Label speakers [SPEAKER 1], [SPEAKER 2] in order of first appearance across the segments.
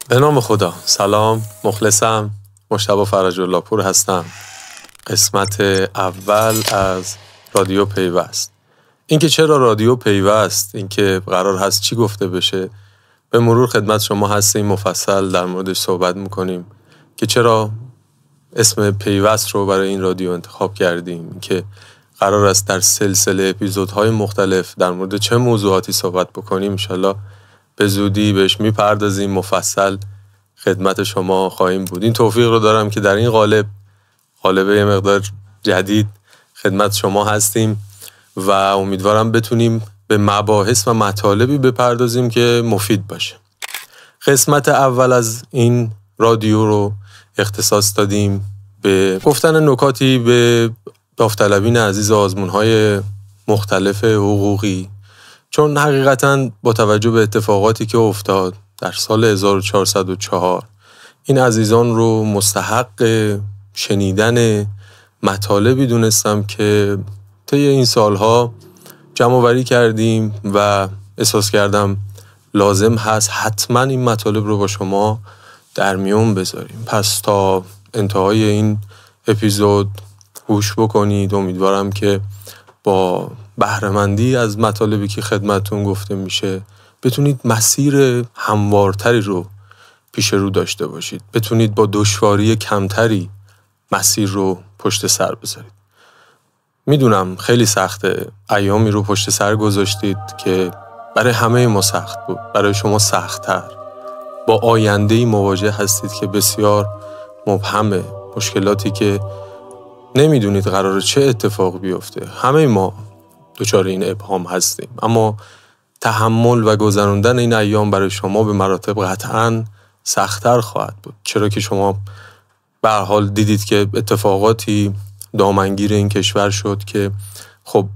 [SPEAKER 1] به نام خدا. سلام، مخلصم، مجتبی فرج‌الله پور هستم. قسمت اول از رادیو پیوست. اینکه چرا رادیو پیوست، اینکه قرار هست چی گفته بشه، به مرور خدمت شما هستیم، مفصل در موردش صحبت میکنیم که چرا اسم پیوست رو برای این رادیو انتخاب کردیم، که قرار است در سلسله اپیزودهای مختلف در مورد چه موضوعاتی صحبت بکنیم. انشالله به زودی بهش میپردازیم، مفصل خدمت شما خواهیم بود. این توفیق رو دارم که در این قالب یه مقدار جدید خدمت شما هستیم و امیدوارم بتونیم به مباحث و مطالبی بپردازیم که مفید باشه. قسمت اول از این رادیو رو اختصاص دادیم به گفتن نکاتی به داوطلبین عزیز آزمون‌های مختلف حقوقی، چون حقیقتاً با توجه به اتفاقاتی که افتاد در سال 1404 این عزیزان رو مستحق شنیدن مطالبی دونستم که طی این سالها جمع‌آوری کردیم و احساس کردم لازم هست حتما این مطالب رو با شما در میون بذاریم. پس تا انتهای این اپیزود گوش بکنید. امیدوارم که با بهره‌مندی از مطالبی که خدمتتون گفته میشه بتونید مسیر هموارتری رو پیش رو داشته باشید، بتونید با دشواری کمتری مسیر رو پشت سر بذارید. میدونم خیلی سخته، ایامی رو پشت سر گذاشتید که برای همه ما سخت بود، برای شما سخت‌تر. با آینده‌ای مواجه هستید که بسیار مبهمه، مشکلاتی که نمیدونید قراره چه اتفاق بیفته. همه ما دچار این ابهام هستیم، اما تحمل و گذراندن این ایام برای شما به مراتب قطعاً سخت‌تر خواهد بود، چرا که شما به هر حال دیدید که اتفاقاتی دامنگیر این کشور شد که خب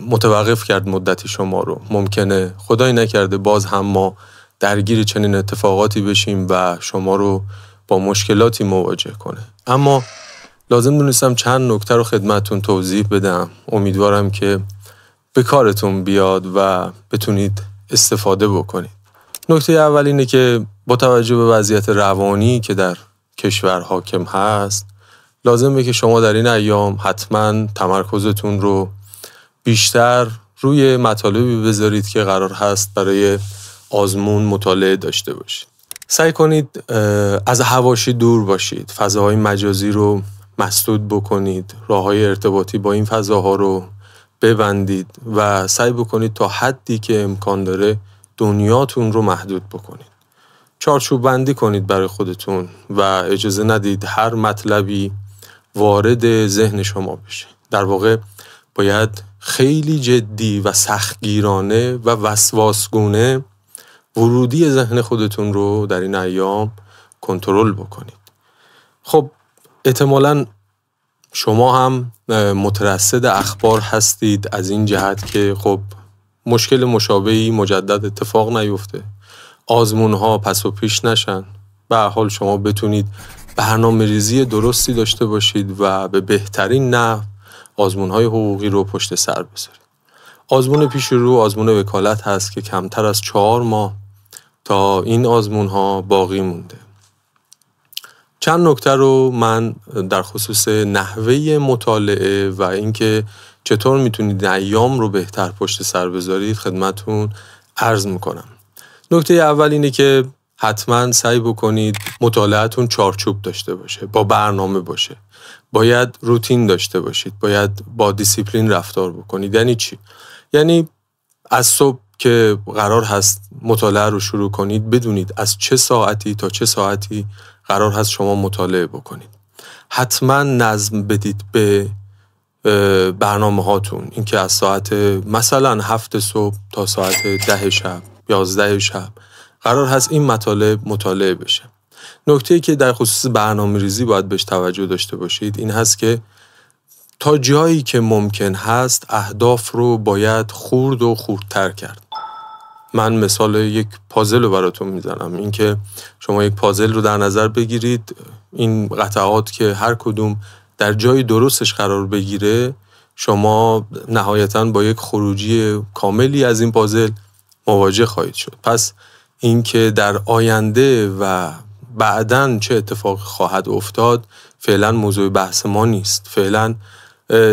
[SPEAKER 1] متوقف کرد مدتی شما رو. ممکنه خدای نکرده باز هم ما درگیر چنین اتفاقاتی بشیم و شما رو با مشکلاتی مواجه کنه. اما لازم دونستم چند نکته رو خدمتتون توضیح بدم. امیدوارم که به کارتون بیاد و بتونید استفاده بکنید. نکته اول اینه که با توجه به وضعیت روانی که در کشور حاکم هست، لازمه که شما در این ایام حتما تمرکزتون رو بیشتر روی مطالبی بذارید که قرار هست برای آزمون مطالعه داشته باشید. سعی کنید از حواشی دور باشید، فضاهای مجازی رو مسدود بکنید، راههای ارتباطی با این فضاها رو ببندید و سعی بکنید تا حدی که امکان داره دنیاتون رو محدود بکنید. چارچوب بندی کنید برای خودتون و اجازه ندید هر مطلبی وارد ذهن شما بشه. در واقع باید خیلی جدی و سختگیرانه و وسواسگونه ورودی ذهن خودتون رو در این ایام کنترل بکنید. خب احتمالاً شما هم مترصد اخبار هستید از این جهت که خب مشکل مشابهی مجدد اتفاق نیفته، آزمون‌ها پس و پیش نشن، به هر حال شما بتونید برنامه‌ریزی درستی داشته باشید و به بهترین نحو آزمون‌های حقوقی رو پشت سر بذارید. آزمون پیش رو آزمون وکالت هست که کمتر از 4 ماه تا این آزمون‌ها باقی مونده. چند نکته رو من در خصوص نحوه مطالعه و اینکه چطور میتونید ایام رو بهتر پشت سر بذارید خدمتون عرض میکنم. نکته اول اینه که حتما سعی بکنید مطالعه‌تون چارچوب داشته باشه، با برنامه باشه. باید روتین داشته باشید، باید با دیسیپلین رفتار بکنید. یعنی چی؟ یعنی از صبح که قرار هست مطالعه رو شروع کنید بدونید از چه ساعتی تا چه ساعتی قرار هست شما مطالعه بکنید. حتما نظم بدید به برنامه هاتون، اینکه از ساعت مثلا 7 صبح تا ساعت 10 شب 11 شب قرار هست این مطالب مطالعه بشه. نکته‌ای که در خصوص برنامه‌ریزی باید بهش توجه داشته باشید این هست که تا جایی که ممکن هست اهداف رو باید خورد و خوردتر کرد. من مثال یک پازل رو براتون میزنم. این که شما یک پازل رو در نظر بگیرید، این قطعات که هر کدوم در جای درستش قرار بگیره شما نهایتاً با یک خروجی کاملی از این پازل مواجه خواهید شد. پس اینکه در آینده و بعداً چه اتفاق خواهد افتاد فعلا موضوع بحث ما نیست. فعلا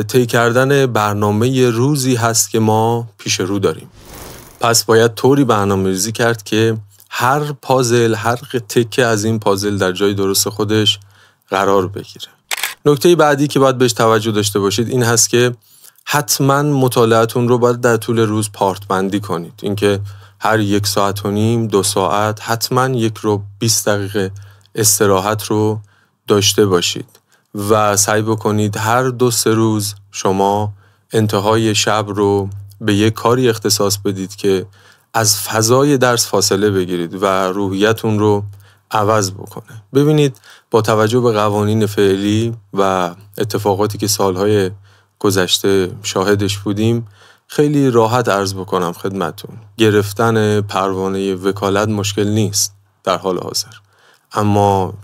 [SPEAKER 1] طی کردن برنامه روزی هست که ما پیش رو داریم. پس باید طوری برنامه‌ریزی کرد که هر پازل، هر تکه از این پازل در جای درست خودش قرار بگیره. نکته بعدی که باید بهش توجه داشته باشید این هست که حتما مطالعتون رو باید در طول روز پارت بندی کنید. اینکه هر 1 ساعت و نیم 2 ساعت حتما 1 رو 20 دقیقه استراحت رو داشته باشید و سعی بکنید هر 2-3 روز شما انتهای شب رو به یک کاری اختصاص بدید که از فضای درس فاصله بگیرید و روحیتون رو عوض بکنه. ببینید با توجه به قوانین فعلی و اتفاقاتی که سالهای گذشته شاهدش بودیم، خیلی راحت عرض بکنم خدمتون، گرفتن پروانه وکالت مشکل نیست در حال حاضر، اما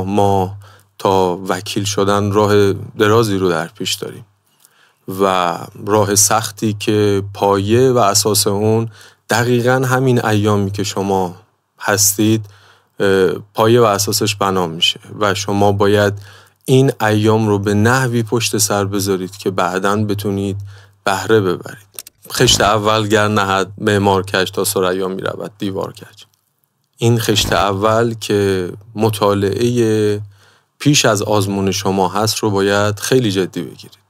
[SPEAKER 1] ما تا وکیل شدن راه درازی رو در پیش داریم و راه سختی که پایه و اساس اون دقیقاً همین ایامی که شما هستید پایه و اساسش بنا میشه و شما باید این ایام رو به نحوی پشت سر بذارید که بعداً بتونید بهره ببرید. خشت اول گر نهد معمار کج تا ثریا می رود دیوار کج. این خشت اول که مطالعه پیش از آزمون شما هست رو باید خیلی جدی بگیرید.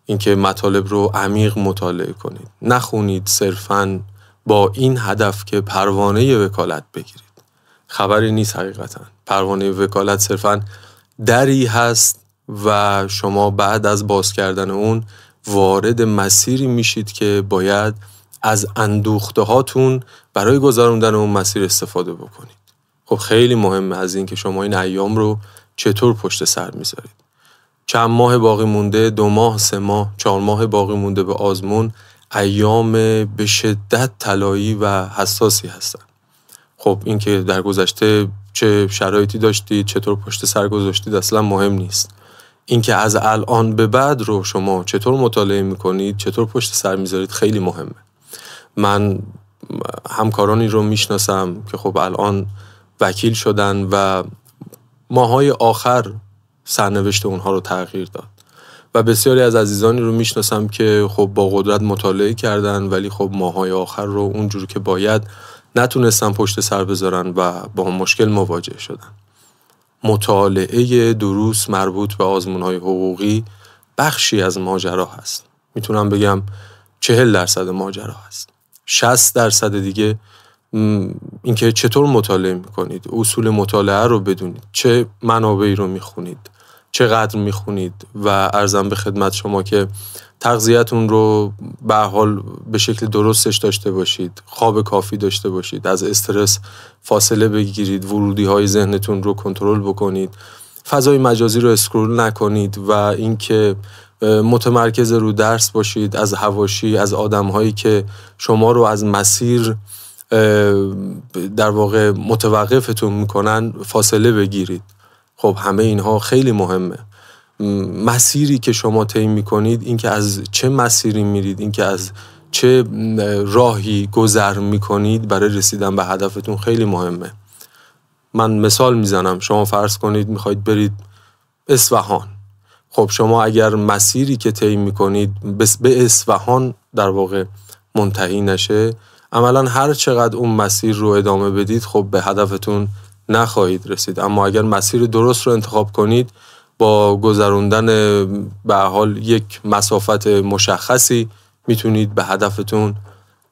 [SPEAKER 1] اینکه مطالب رو عمیق مطالعه کنید. نخونید صرفاً با این هدف که پروانه وکالت بگیرید. خبری نیست حقیقتاً. پروانه وکالت صرفاً دری هست و شما بعد از باز کردن اون وارد مسیری میشید که باید از اندوخته هاتون برای گذراندن اون مسیر استفاده بکنید. خب خیلی مهمه از این که شما این ایام رو چطور پشت سر میذارید. چند ماه باقی مونده، 2 ماه، 3 ماه، 4 ماه باقی مونده به آزمون، ایام به شدت طلایی و حساسی هستن. خب این که در گذشته چه شرایطی داشتید، چطور پشت سر گذاشتید اصلا مهم نیست. این که از الان به بعد رو شما چطور مطالعه میکنید، چطور پشت سر میذارید خیلی مهمه. من همکارانی رو میشناسم که خب الان وکیل شدن و ماهای آخر سرنوشت اونها رو تغییر داد و بسیاری از عزیزانی رو میشناسم که خب با قدرت مطالعه کردن ولی خب ماهای آخر رو اونجور که باید نتونستن پشت سر بذارن و با مشکل مواجه شدن. مطالعه دروس مربوط به آزمون‌های حقوقی بخشی از ماجرا هست. میتونم بگم 40% ماجرا هست. 60% دیگه اینکه چطور مطالعه میکنید، اصول مطالعه رو بدونید، چه منابعی رو میخونید، چقدر میخونید و عرضم به خدمت شما که تغذیه‌تون رو به حال به شکل درستش داشته باشید، خواب کافی داشته باشید، از استرس فاصله بگیرید، ورودی‌های ذهنتون رو کنترل بکنید، فضای مجازی رو اسکرول نکنید و اینکه متمرکز رو درس باشید، از حواشی، از آدم‌هایی که شما رو از مسیر در واقع متوقفتون میکنن فاصله بگیرید. خب همه اینها خیلی مهمه. مسیری که شما طی میکنید، اینکه از چه مسیری میرید، اینکه از چه راهی گذر میکنید برای رسیدن به هدفتون خیلی مهمه. من مثال میزنم، شما فرض کنید میخواید برید اصفهان. خب شما اگر مسیری که طی میکنید به اصفهان در واقع منتهی نشه، عملا هر چقدر اون مسیر رو ادامه بدید خب به هدفتون نخواهید رسید. اما اگر مسیر درست رو انتخاب کنید، با گذروندن به حال یک مسافت مشخصی میتونید به هدفتون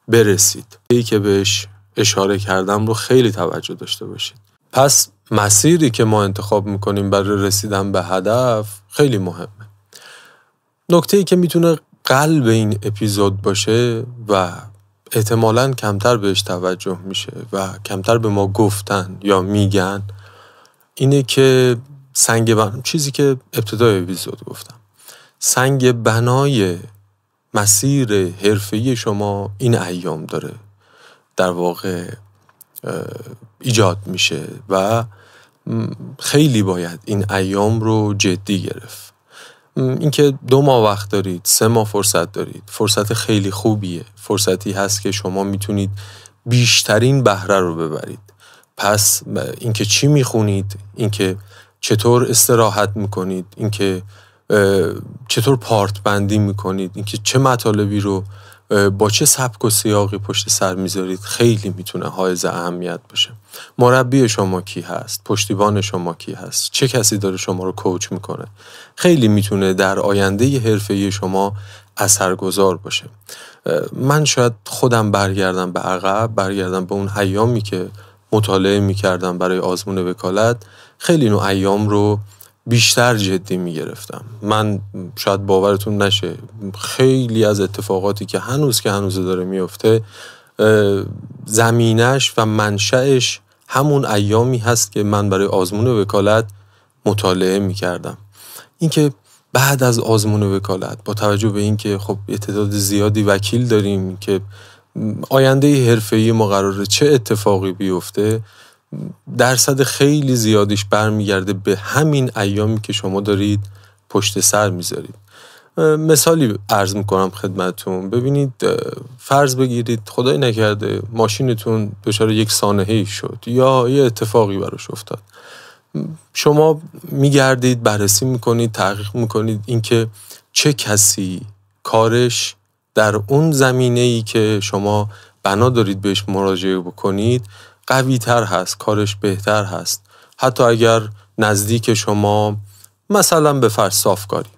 [SPEAKER 1] برسید. این که بهش اشاره کردم رو خیلی توجه داشته باشید. پس مسیری که ما انتخاب میکنیم برای رسیدن به هدف خیلی مهمه. نکته‌ای که میتونه قلب این اپیزود باشه و احتمالاً کمتر بهش توجه میشه و کمتر به ما گفتن یا میگن اینه که چیزی که ابتدای اپیزود گفتم، سنگ بنای مسیر حرفه‌ای شما این ایام داره در واقع ایجاد میشه و خیلی باید این ایام رو جدی گرفت. اینکه 2 ماه وقت دارید، 3 ماه فرصت دارید، فرصت خیلی خوبیه. فرصتی هست که شما میتونید بیشترین بهره رو ببرید. پس اینکه چی میخونید، اینکه چطور استراحت میکنید، اینکه چطور پارت بندی میکنید، اینکه چه مطالبی رو با چه سبک و سیاقی پشت سر میذارید، خیلی میتونه حائز اهمیت باشه. مربی شما کی هست؟ پشتیبان شما کی هست؟ چه کسی داره شما رو کوچ میکنه؟ خیلی میتونه در آینده حرفه‌ای شما اثرگذار باشه. من شاید خودم برگردم به عقب، برگردم به اون ایامی که مطالعه میکردم برای آزمون وکالت، خیلی نوع ایام رو بیشتر جدی میگرفتم. من شاید باورتون نشه، خیلی از اتفاقاتی که هنوز داره میفته زمینش و منشأش همون ایامی هست که من برای آزمون وکالت مطالعه میکردم. اینکه بعد از آزمون وکالت با توجه به اینکه خب تعداد زیادی وکیل داریم که آینده حرفه‌ای ما قراره چه اتفاقی بیفته، درصد خیلی زیادیش برمیگرده به همین ایامی که شما دارید پشت سر میذارید. مثالی عرض میکنم خدمتون. ببینید، فرض بگیرید خدای نکرده ماشینتون دچار یک سانحه‌ای شد یا یه اتفاقی براش افتاد. شما میگردید بررسی میکنید، تحقیق میکنید اینکه چه کسی کارش در اون زمینه‌ای که شما بنا دارید بهش مراجعه بکنید قوی تر هست، کارش بهتر هست. حتی اگر نزدیک شما مثلا به فرض صافکاری،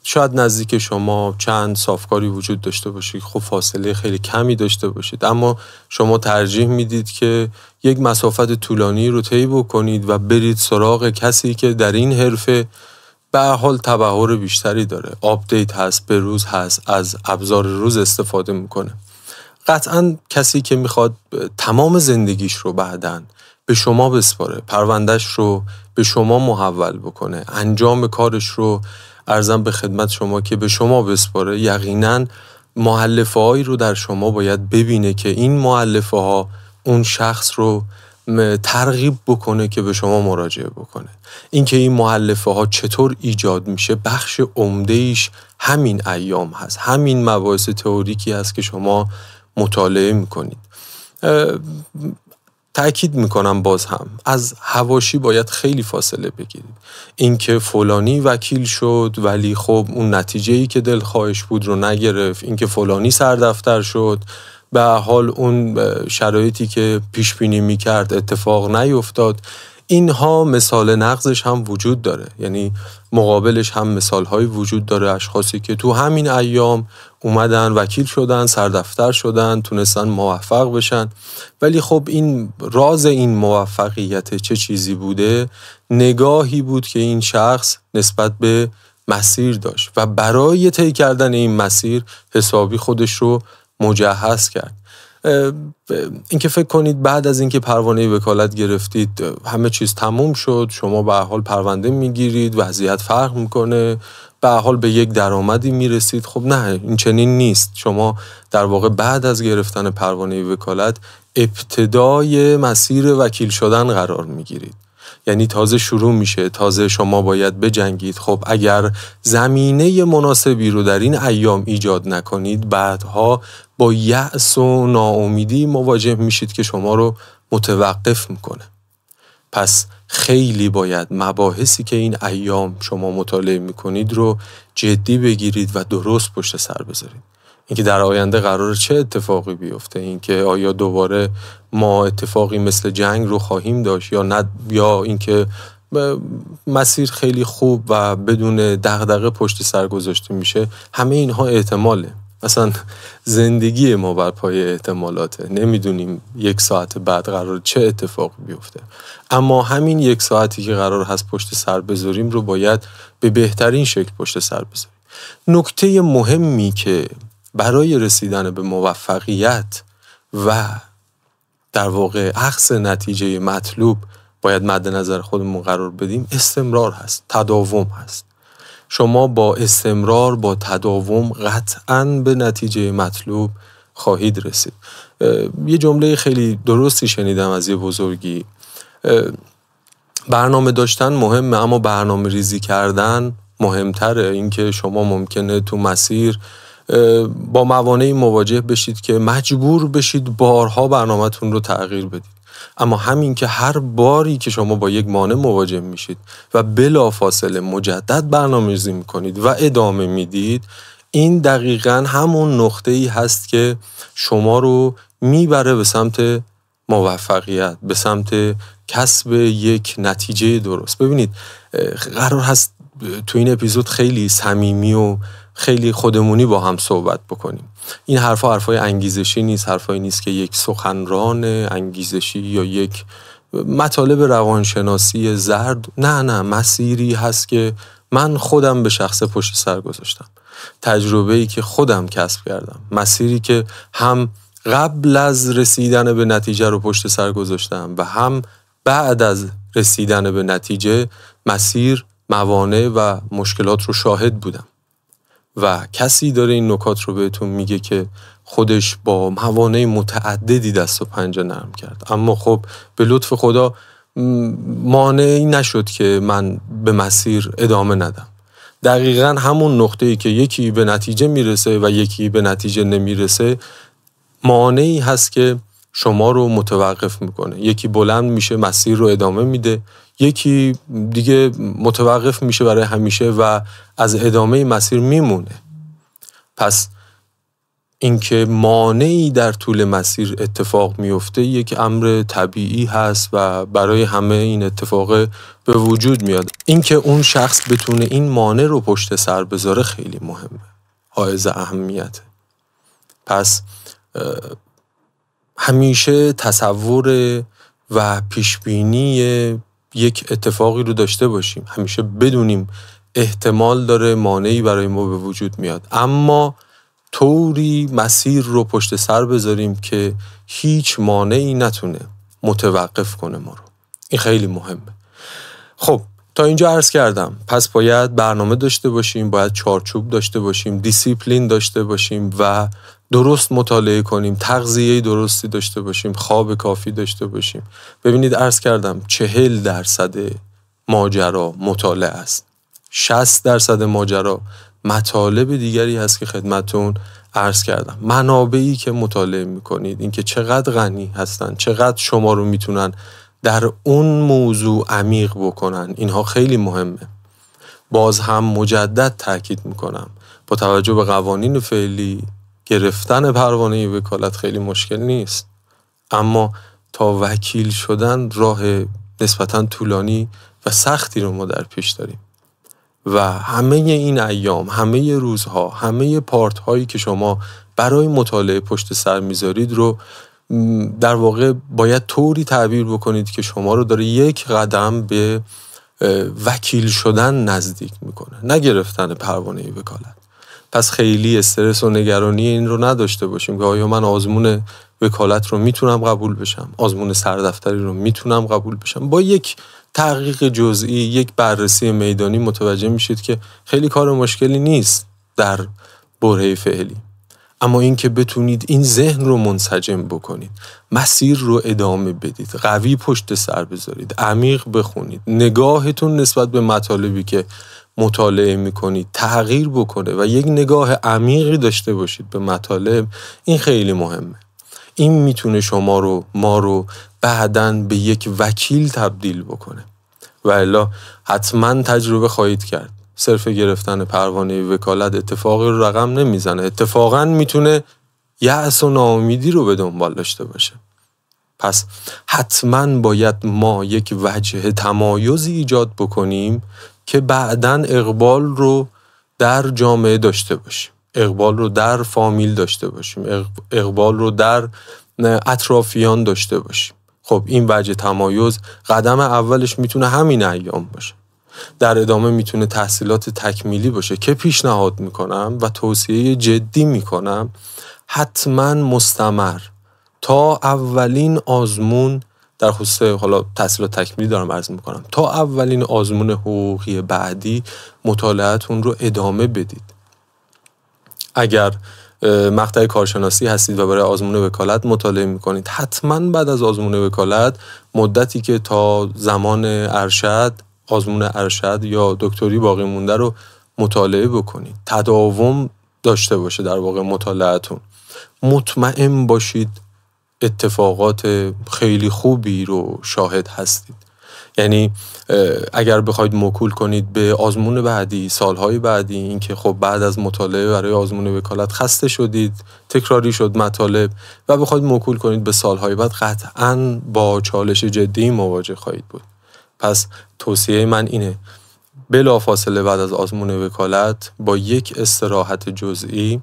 [SPEAKER 1] شاید نزدیک شما چند صافکاری وجود داشته باشید، خب فاصله خیلی کمی داشته باشید، اما شما ترجیح میدید که یک مسافت طولانی رو طی بکنید و برید سراغ کسی که در این حرفه به حال تبحر بیشتری داره، آپدیت هست، به روز هست، از ابزار روز استفاده میکنه. قطعاً کسی که میخواد تمام زندگیش رو بعداً به شما بسپاره، پروندهش رو به شما محول بکنه، انجام کارش رو عرضم به خدمت شما که به شما بسپاره، یقیناً مؤلفه هایی رو در شما باید ببینه که این مؤلفه ها اون شخص رو ترغیب بکنه که به شما مراجعه بکنه. اینکه این مؤلفه ها چطور ایجاد میشه، بخش عمده‌ایش همین ایام هست، همین مباحث تئوریکی هست که شما مطالعه میکنید. تأکید میکنم باز هم از حواشی باید خیلی فاصله بگیرید. اینکه فلانی وکیل شد ولی خب اون نتیجه‌ای که دلخواهش بود رو نگرفت، اینکه فلانی سردفتر شد به حال اون شرایطی که پیش بینی میکرد اتفاق نیفتاد، اینها مثال نقضش هم وجود داره. یعنی مقابلش هم مثال‌های وجود داره، اشخاصی که تو همین ایام اومدن وکیل شدن، سردفتر شدن، تونستن موفق بشن. ولی خب این راز این موفقیت چه چیزی بوده؟ نگاهی بود که این شخص نسبت به مسیر داشت و برای طی کردن این مسیر حسابی خودش رو مجهز کرد. اینکه فکر کنید بعد از اینکه پروانه وکالت گرفتید همه چیز تموم شد، شما به حال پرونده میگیرید، وضعیت فرق میکنه، به حال به یک درآمدی میرسید. خب نه، این چنین نیست. شما در واقع بعد از گرفتن پروانه وکالت ابتدای مسیر وکیل شدن قرار میگیرید. یعنی تازه شروع میشه، تازه شما باید بجنگید. خب اگر زمینه مناسبی رو در این ایام ایجاد نکنید، بعدها با یأس و ناامیدی مواجه میشید که شما رو متوقف میکنه. پس خیلی باید مباحثی که این ایام شما مطالعه میکنید رو جدی بگیرید و درست پشت سر بذارید. اینکه در آینده قراره چه اتفاقی بیفته، اینکه آیا دوباره ما اتفاقی مثل جنگ رو خواهیم داشت یا نه، یا اینکه مسیر خیلی خوب و بدون دغدغه پشت سر گذاشته میشه، همه اینها احتماله. مثلا زندگی ما بر پای احتمالاته، نمیدونیم یک ساعت بعد قرار چه اتفاقی بیفته، اما همین یک ساعتی که قرار هست پشت سر بذاریم رو باید به بهترین شکل پشت سر بذاریم. نکته مهمی که برای رسیدن به موفقیت و در واقع اخذ نتیجه مطلوب باید مد نظر خودمون قرار بدیم، استمرار هست، تداوم هست. شما با استمرار، با تداوم قطعاً به نتیجه مطلوب خواهید رسید. یه جمله خیلی درستی شنیدم از یه بزرگی: برنامه داشتن مهمه اما برنامه ریزی کردن مهمتره. اینکه شما ممکنه تو مسیر با موانعی مواجه بشید که مجبور بشید بارها برنامه‌تون رو تغییر بدید. اما همین که هر باری که شما با یک مانع مواجه میشید و بلافاصله مجدد برنامه‌ریزی میکنید و ادامه میدید، این دقیقاً همون نقطه‌ای هست که شما رو میبره به سمت موفقیت، به سمت کسب یک نتیجه درست. ببینید، قرار هست تو این اپیزود خیلی صمیمی و خیلی خودمونی با هم صحبت بکنیم. این حرفای انگیزشی نیست، حرفایی نیست که یک سخنران انگیزشی یا یک مطالب روانشناسی زرد، نه، مسیری هست که من خودم به شخص پشت سر گذاشتم، تجربه‌ای که خودم کسب کردم، مسیری که هم قبل از رسیدن به نتیجه رو پشت سر گذاشتم و هم بعد از رسیدن به نتیجه مسیر، موانع و مشکلات رو شاهد بودم. و کسی داره این نکات رو بهتون میگه که خودش با موانع متعددی دست و پنجه نرم کرد، اما خب به لطف خدا مانعی نشد که من به مسیر ادامه ندم. دقیقاً همون نقطه‌ای که یکی به نتیجه میرسه و یکی به نتیجه نمیرسه، مانعی هست که شما رو متوقف میکنه. یکی بلند میشه مسیر رو ادامه میده، یکی دیگه متوقف میشه برای همیشه و از ادامه مسیر میمونه. پس اینکه مانعی در طول مسیر اتفاق میفته یک امر طبیعی هست و برای همه این اتفاق به وجود میاد. اینکه اون شخص بتونه این مانع رو پشت سر بذاره خیلی مهمه، حائز اهمیته. پس همیشه تصور و پیشبینی یک اتفاقی رو داشته باشیم، همیشه بدونیم احتمال داره مانعی برای ما به وجود میاد، اما طوری مسیر رو پشت سر بذاریم که هیچ مانعی نتونه متوقف کنه ما رو. این خیلی مهمه. خب تا اینجا عرض کردم، پس باید برنامه داشته باشیم، باید چارچوب داشته باشیم، دیسیپلین داشته باشیم و درست مطالعه کنیم، تغذیه درستی داشته باشیم، خواب کافی داشته باشیم. ببینید عرض کردم 40% ماجرا مطالعه است، 60% ماجرا مطالب دیگری هست که خدمتون عرض کردم. منابعی که مطالعه میکنید، اینکه چقدر غنی هستن، چقدر شما رو میتونن در اون موضوع عمیق بکنن، اینها خیلی مهمه. باز هم مجدد تاکید میکنم، با توجه به قوانین فعلی گرفتن پروانه وکالت خیلی مشکل نیست، اما تا وکیل شدن راه نسبتاً طولانی و سختی رو ما در پیش داریم و همه این ایام، همه روزها، همه پارت هایی که شما برای مطالعه پشت سر میذارید رو در واقع باید طوری تعبیر بکنید که شما رو داره یک قدم به وکیل شدن نزدیک میکنه، نه گرفتن پروانه وکالت. پس خیلی استرس و نگرانی این رو نداشته باشیم که آیا من آزمون وکالت رو میتونم قبول بشم، آزمون سردفتری رو میتونم قبول بشم. با یک تحقیق جزئی، یک بررسی میدانی متوجه میشید که خیلی کار مشکلی نیست در برهه فعلی. اما این که بتونید این ذهن رو منسجم بکنید، مسیر رو ادامه بدید، قوی پشت سر بذارید، عمیق بخونید، نگاهتون نسبت به مطالبی که مطالعه میکنید تغییر بکنه و یک نگاه عمیقی داشته باشید به مطالب، این خیلی مهمه. این میتونه ما رو بعداً به یک وکیل تبدیل بکنه و الا حتما تجربه خواهید کرد صرف گرفتن پروانه وکالت اتفاقی رو رقم نمیزنه، اتفاقاً میتونه یأس و ناامیدی رو به دنبال داشته باشه. پس حتما باید ما یک وجه تمایزی ایجاد بکنیم که بعداً اقبال رو در جامعه داشته باشیم، اقبال رو در فامیل داشته باشیم، اقبال رو در اطرافیان داشته باشیم. خب این وجه تمایز قدم اولش میتونه همین ایام باشه، در ادامه میتونه تحصیلات تکمیلی باشه که پیشنهاد میکنم و توصیه جدی میکنم حتما مستمر تا اولین آزمون، در خصوص حالا تحصیلات تکمیلی دارم عرض میکنم، تا اولین آزمون حقوقی بعدی مطالعه‌تون رو ادامه بدید. اگر مقطع کارشناسی هستید و برای آزمون وکالت مطالعه میکنید، حتما بعد از آزمون وکالت مدتی که تا زمان ارشد، آزمون ارشد یا دکتری باقی مونده رو مطالعه بکنید. تداوم داشته باشه در واقع مطالعتون. مطمئن باشید اتفاقات خیلی خوبی رو شاهد هستید. یعنی اگر بخواید موکول کنید به آزمون بعدی، سالهای بعدی، اینکه خب بعد از مطالعه برای آزمون وکالت خسته شدید، تکراری شد مطالب و بخواید موکول کنید به سالهای بعد، قطعاً با چالش جدی مواجه خواهید بود. پس توصیه من اینه بلافاصله بعد از آزمون وکالت با یک استراحت جزئی،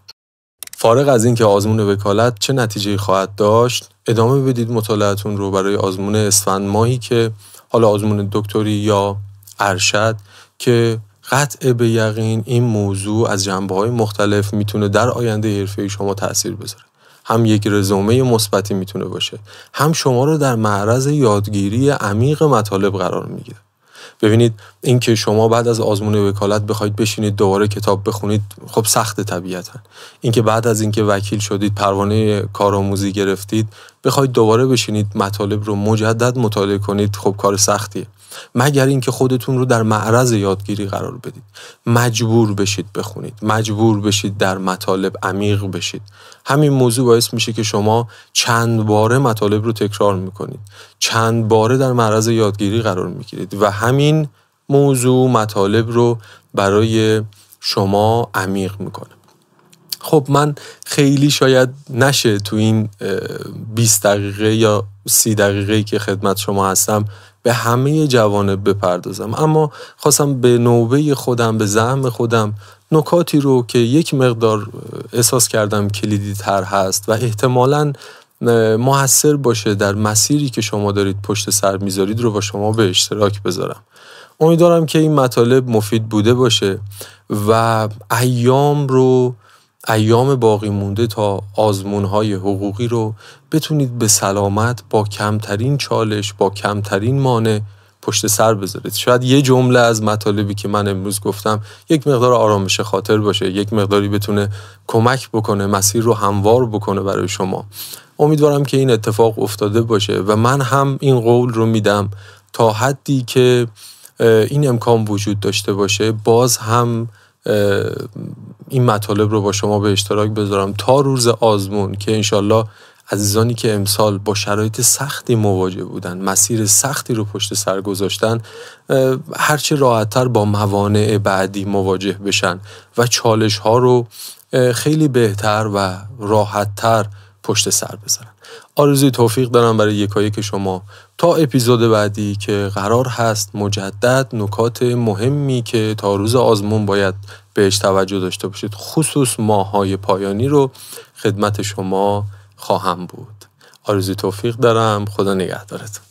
[SPEAKER 1] فارغ از این که آزمون وکالت چه نتیجه‌ای خواهد داشت، ادامه بدید مطالعتون رو برای آزمون اسفند ماهی که حالا آزمون دکتری یا ارشد، که قطع به یقین این موضوع از جنبه‌های مختلف میتونه در آینده حرفه‌ای شما تأثیر بذاره. هم یک رزومه مثبتی میتونه باشه، هم شما رو در معرض یادگیری عمیق مطالب قرار میگیره. ببینید این که شما بعد از آزمون وکالت بخواید بشینید دوباره کتاب بخونید، خب سخته طبیعتا. این که بعد از اینکه وکیل شدید، پروانه کارآموزی گرفتید، بخواید دوباره بشینید مطالب رو مجدد مطالعه کنید، خب کار سختیه. مگر اینکه خودتون رو در معرض یادگیری قرار بدید، مجبور بشید بخونید، مجبور بشید در مطالب عمیق بشید. همین موضوع باعث میشه که شما چند باره مطالب رو تکرار میکنید، چند باره در معرض یادگیری قرار میگیرید و همین موضوع مطالب رو برای شما عمیق میکنه. خب من خیلی شاید نشه تو این 20 دقیقه یا 30 دقیقه‌ای که خدمت شما هستم به همه جوانب بپردازم، اما خواستم به نوبه خودم، به زعم خودم، نکاتی رو که یک مقدار احساس کردم کلیدی تر هست و احتمالاً مؤثر باشه در مسیری که شما دارید پشت سر میذارید رو با شما به اشتراک بذارم. امیدوارم که این مطالب مفید بوده باشه و ایام باقی مونده تا آزمون‌های حقوقی رو بتونید به سلامت، با کمترین چالش، با کمترین مانع پشت سر بذارید. شاید یه جمله از مطالبی که من امروز گفتم یک مقدار آرامش خاطر باشه، یک مقداری بتونه کمک بکنه، مسیر رو هموار بکنه برای شما. امیدوارم که این اتفاق افتاده باشه و من هم این قول رو میدم تا حدی که این امکان وجود داشته باشه باز هم این مطالب رو با شما به اشتراک بذارم تا روز آزمون، که انشالله عزیزانی که امسال با شرایط سختی مواجه بودن، مسیر سختی رو پشت سر گذاشتن، هرچه راحت‌تر با موانع بعدی مواجه بشن و چالش ها رو خیلی بهتر و راحت‌تر پشت سر بذارن. آرزوی توفیق دارم برای یکایک شما تا اپیزود بعدی که قرار هست مجدد نکات مهمی که تا روز آزمون باید بهش توجه داشته باشید، خصوص ماه‌های پایانی رو خدمت شما خواهم بود. آرزوی توفیق دارم. خدا نگهدارتون.